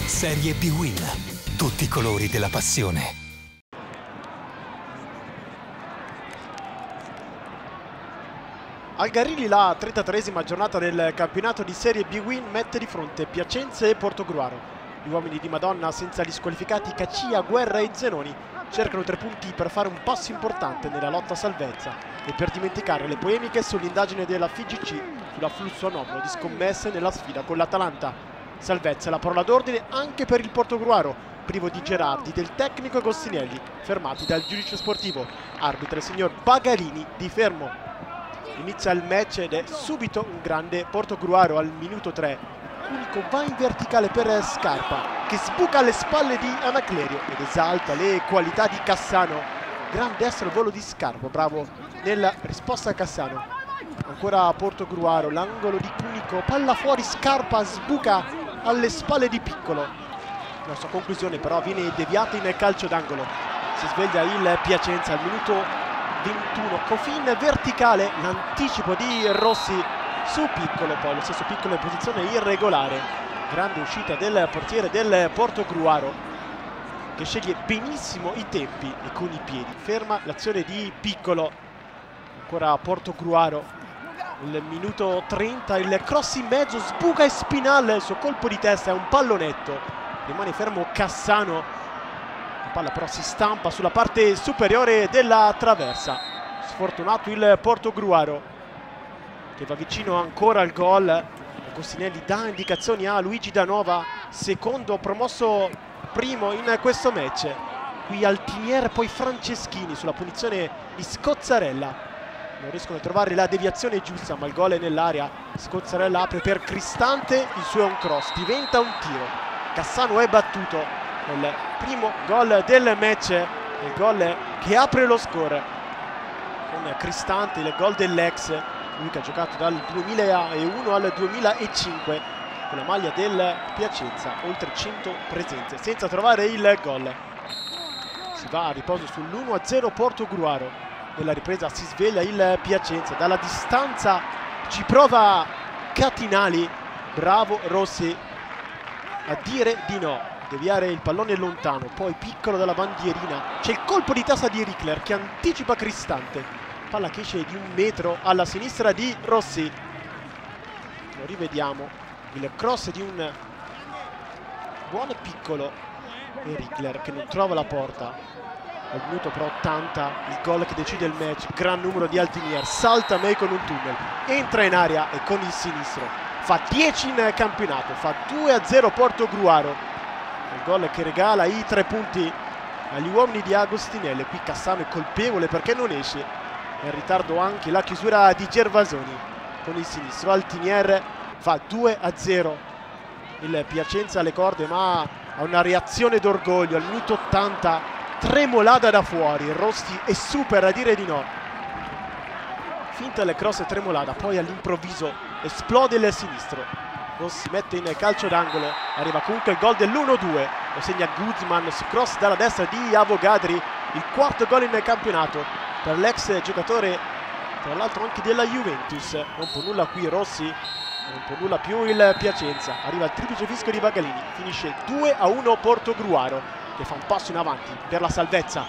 Serie B-Win. Tutti i colori della passione. Al Garilli la 33esima giornata del campionato di Serie B-Win mette di fronte Piacenza e Portogruaro. Gli uomini di Madonna, senza gli squalificati Cacia, Guerra e Zenoni, cercano 3 punti per fare un passo importante nella lotta a salvezza e per dimenticare le polemiche sull'indagine della FIGC sull'afflusso anomalo di scommesse nella sfida con l'Atalanta. Salvezza è la parola d'ordine anche per il Portogruaro, privo di Gerardi, del tecnico Agostinelli, fermati dal giudice sportivo. Arbitra il signor Bagalini di fermo. Inizia il match ed è subito un grande Portogruaro al minuto 3. Unico va in verticale per Scarpa, che sbuca alle spalle di Anaclerio ed esalta le qualità di Cassano. Gran destro il volo di Scarpa, bravo nella risposta a Cassano. Ancora Portogruaro, l'angolo di Cunico, palla fuori, Scarpa sbuca alle spalle di Piccolo. La sua conclusione però viene deviata in calcio d'angolo. Si sveglia il Piacenza al minuto 21, Cofin verticale, l'anticipo di Rossi su Piccolo, poi lo stesso Piccolo in posizione irregolare. Grande uscita del portiere del Portogruaro, che sceglie benissimo i tempi e con i piedi ferma l'azione di Piccolo. Ancora Portogruaro, il minuto 30, il cross in mezzo, sbuca e Spinal, il suo colpo di testa è un pallonetto, rimane fermo Cassano, la palla però si stampa sulla parte superiore della traversa. Sfortunato il Portogruaro, che va vicino ancora al gol. Agostinelli dà indicazioni a Luigi Danova, secondo promosso primo in questo match. Qui Altinier, poi Franceschini sulla punizione di Scozzarella. Non riescono a trovare la deviazione giusta, ma il gol è nell'area. Scozzarella apre per Cristante, il suo è un cross, diventa un tiro. Cassano è battuto, il primo gol del match, il gol che apre lo score con Cristante, il gol dell'ex, lui che ha giocato dal 2001 al 2005 con la maglia del Piacenza, oltre 100 presenze senza trovare il gol. Si va a riposo sull'1-0 Portogruaro. Nella ripresa si sveglia il Piacenza, dalla distanza ci prova Catinali, bravo Rossi a dire di no, deviare il pallone lontano, poi Piccolo dalla bandierina, c'è il colpo di testa di Rickler che anticipa Cristante, palla che esce di 1 metro alla sinistra di Rossi. Lo rivediamo, il cross di un buon Piccolo e Rickler che non trova la porta. Al minuto però 80 il gol che decide il match, gran numero di Altinier, salta May con un tunnel, entra in area e con il sinistro fa 10 in campionato, fa 2-0 Portogruaro. Il gol che regala i 3 punti agli uomini di Agostinelli. Qui Cassano è colpevole perché non esce, è in ritardo anche la chiusura di Gervasoni con il sinistro. Altinier fa 2-0. Il Piacenza alle corde ma ha una reazione d'orgoglio al minuto 80, tremolata da fuori, Rossi è super a dire di no, finta le cross e tremolata, poi all'improvviso esplode il sinistro. Rossi mette in calcio d'angolo, arriva comunque il gol dell'1-2, lo segna Guzman su cross dalla destra di Avogadri, il 4º gol in campionato per l'ex giocatore tra l'altro anche della Juventus. Non può nulla qui Rossi, non può nulla più il Piacenza, arriva il triplice fischio di Bagalini, finisce 2-1 Portogruaro, che fa un passo in avanti per la salvezza.